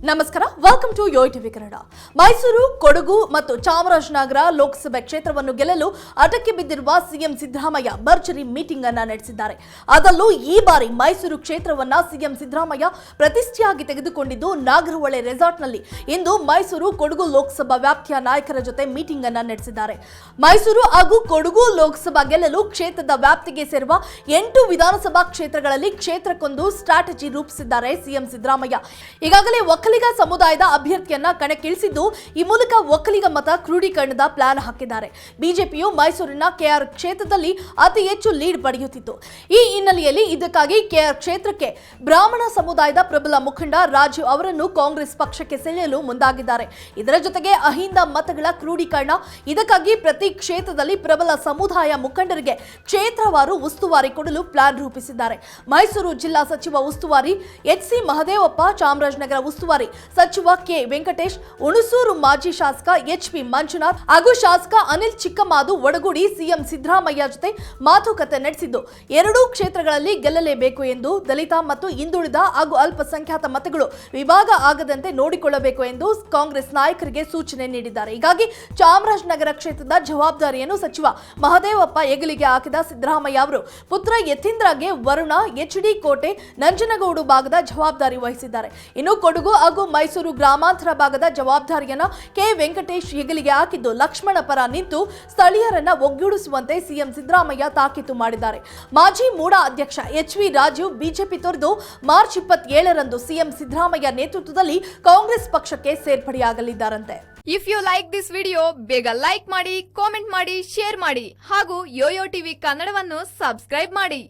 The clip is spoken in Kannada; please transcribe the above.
ನಮಸ್ಕಾರ, welcome to Yoy TV Kannada. Mysuru, Kodagu ಮತ್ತು ಚಾಮರಾಜನಗರ ಲೋಕಸಭೆ ಕ್ಷೇತ್ರವನ್ನು ಗೆಲ್ಲಲು ಅಟಕ್ಕೆ ಬಿದ್ದಿರುವ ಸಿಎಂ ಸಿದ್ದರಾಮಯ್ಯ ಭರ್ಜರಿ ಮೀಟಿಂಗ್ ಅನ್ನು ನಡೆಸಿದ್ದಾರೆ. ಅದರಲ್ಲೂ ಈ ಬಾರಿ ಮೈಸೂರು ಕ್ಷೇತ್ರವನ್ನ ಸಿಎಂ ಸಿದ್ದರಾಮಯ್ಯ ಪ್ರತಿಷ್ಠೆಯಾಗಿ ತೆಗೆದುಕೊಂಡಿದ್ದು ನಾಗರಹೊಳೆ ರೆಸಾರ್ಟ್ನಲ್ಲಿ ಇಂದು ಮೈಸೂರು, ಕೊಡಗು ಲೋಕಸಭಾ ವ್ಯಾಪ್ತಿಯ ನಾಯಕರ ಜೊತೆ ಮೀಟಿಂಗ್ ಅನ್ನು ನಡೆಸಿದ್ದಾರೆ. ಮೈಸೂರು ಹಾಗೂ ಕೊಡಗು ಲೋಕಸಭಾ ಗೆಲ್ಲಲು ಕ್ಷೇತ್ರದ ವ್ಯಾಪ್ತಿಗೆ ಸೇರುವ 8 ವಿಧಾನಸಭಾ ಕ್ಷೇತ್ರಗಳಲ್ಲಿ ಕ್ಷೇತ್ರಕ್ಕೊಂದು ಸ್ಟ್ರಾಟಜಿ ರೂಪಿಸಿದ್ದಾರೆ ಸಿಎಂ ಸಿದ್ದರಾಮಯ್ಯ. ಈಗಾಗಲೇ ಒಕ್ಕಲಿಗ ಸಮುದಾಯದ ಅಭ್ಯರ್ಥಿಯನ್ನ ಕಣಕ್ಕಿಳಿಸಿದ್ದು, ಈ ಮೂಲಕ ಒಕ್ಕಲಿಗ ಮತ ಕ್ರೋಢೀಕರಣದ ಪ್ಲಾನ್ ಹಾಕಿದ್ದಾರೆ. ಬಿಜೆಪಿಯು ಮೈಸೂರಿನ ಕೆಆರ್ ಕ್ಷೇತ್ರದಲ್ಲಿ ಅತಿ ಹೆಚ್ಚು ಲೀಡ್ ಪಡೆಯುತ್ತಿತ್ತು. ಈ ಹಿನ್ನೆಲೆಯಲ್ಲಿ ಇದಕ್ಕಾಗಿ ಕೆಆರ್ ಕ್ಷೇತ್ರಕ್ಕೆ ಬ್ರಾಹ್ಮಣ ಸಮುದಾಯದ ಪ್ರಬಲ ಮುಖಂಡ ರಾಜು ಅವರನ್ನು ಕಾಂಗ್ರೆಸ್ ಪಕ್ಷಕ್ಕೆ ಸೆಳೆಯಲು ಮುಂದಾಗಿದ್ದಾರೆ. ಇದರ ಜೊತೆಗೆ ಅಹಿಂದ ಮತಗಳ ಕ್ರೋಢೀಕರಣ, ಇದಕ್ಕಾಗಿ ಪ್ರತಿ ಕ್ಷೇತ್ರದಲ್ಲಿ ಪ್ರಬಲ ಸಮುದಾಯ ಮುಖಂಡರಿಗೆ ಕ್ಷೇತ್ರವಾರು ಉಸ್ತುವಾರಿ ಕೊಡಲು ಪ್ಲಾನ್ ರೂಪಿಸಿದ್ದಾರೆ. ಮೈಸೂರು ಜಿಲ್ಲಾ ಸಚಿವ ಉಸ್ತುವಾರಿ ಎಚ್.ಸಿ. ಮಹದೇವಪ್ಪ, ಚಾಮರಾಜನಗರ ಉಸ್ತುವಾರಿ ಸಚಿವ ಕೆ. ವೆಂಕಟೇಶ್, ಹುಣಸೂರು ಮಾಜಿ ಶಾಸಕ ಎಚ್.ಪಿ. ಮಂಜುನಾಥ್ ಹಾಗೂ ಶಾಸಕ ಅನಿಲ್ ಚಿಕ್ಕಮಾದು ಒಡಗೂಡಿ ಸಿಎಂ ಸಿದ್ದರಾಮಯ್ಯ ಜೊತೆ ಮಾತುಕತೆ ನಡೆಸಿದ್ದು, ಎರಡೂ ಕ್ಷೇತ್ರಗಳಲ್ಲಿ ಗೆಲ್ಲಲೇಬೇಕು ಎಂದು ದಲಿತ ಮತ್ತು ಹಿಂದುಳಿದ ಹಾಗೂ ಅಲ್ಪಸಂಖ್ಯಾತ ಮತಗಳು ವಿಭಾಗ ಆಗದಂತೆ ನೋಡಿಕೊಳ್ಳಬೇಕು ಎಂದು ಕಾಂಗ್ರೆಸ್ ನಾಯಕರಿಗೆ ಸೂಚನೆ ನೀಡಿದ್ದಾರೆ. ಹೀಗಾಗಿ ಚಾಮರಾಜನಗರ ಕ್ಷೇತ್ರದ ಜವಾಬ್ದಾರಿಯನ್ನು ಸಚಿವ ಮಹದೇವಪ್ಪ ಹೆಗಲಿಗೆ ಹಾಕಿದ ಸಿದ್ದರಾಮಯ್ಯ ಅವರು ಪುತ್ರ ಯತೀಂದ್ರಗೆ ವರುಣ, ಎಚ್.ಡಿ. ಕೋಟೆ, ನಂಜನಗೂಡು ಭಾಗದ ಜವಾಬ್ದಾರಿ ವಹಿಸಿದ್ದಾರೆ. ಇನ್ನು ಕೊಡಗು ಹಾಗೂ ಮೈಸೂರು ಗ್ರಾಮಾಂತರ ಭಾಗದ ಜವಾಬ್ದಾರಿಯನ್ನ ಕೆ. ವೆಂಕಟೇಶ್ ಹೆಗಲಿಗೆ ಹಾಕಿದ್ದು, ಲಕ್ಷ್ಮಣ ಪರ ನಿಂತು ಸ್ಥಳೀಯರನ್ನ ಒಗ್ಗೂಡಿಸುವಂತೆ ಸಿಎಂ ಸಿದ್ದರಾಮಯ್ಯ ತಾಕೀತು ಮಾಡಿದ್ದಾರೆ. ಮಾಜಿ ಮೂಡಾ ಅಧ್ಯಕ್ಷ ಎಚ್.ವಿ. ರಾಜೀವ್ ಬಿಜೆಪಿ ತೊರೆದು ಮಾರ್ಚ್ 27ರಂದು ಸಿಎಂ ಸಿದ್ದರಾಮಯ್ಯ ನೇತೃತ್ವದಲ್ಲಿ ಕಾಂಗ್ರೆಸ್ ಪಕ್ಷಕ್ಕೆ ಸೇರ್ಪಡೆಯಾಗಲಿದ್ದಾರಂತೆ. If you like this video, ಬೇಗ ಲೈಕ್ ಮಾಡಿ, ಕಾಮೆಂಟ್ ಮಾಡಿ, ಶೇರ್ ಮಾಡಿ ಹಾಗೂ ಯೋಯೋ ಟಿವಿ ಕನ್ನಡವನ್ನು ಸಬ್ಸ್ಕ್ರೈಬ್ ಮಾಡಿ.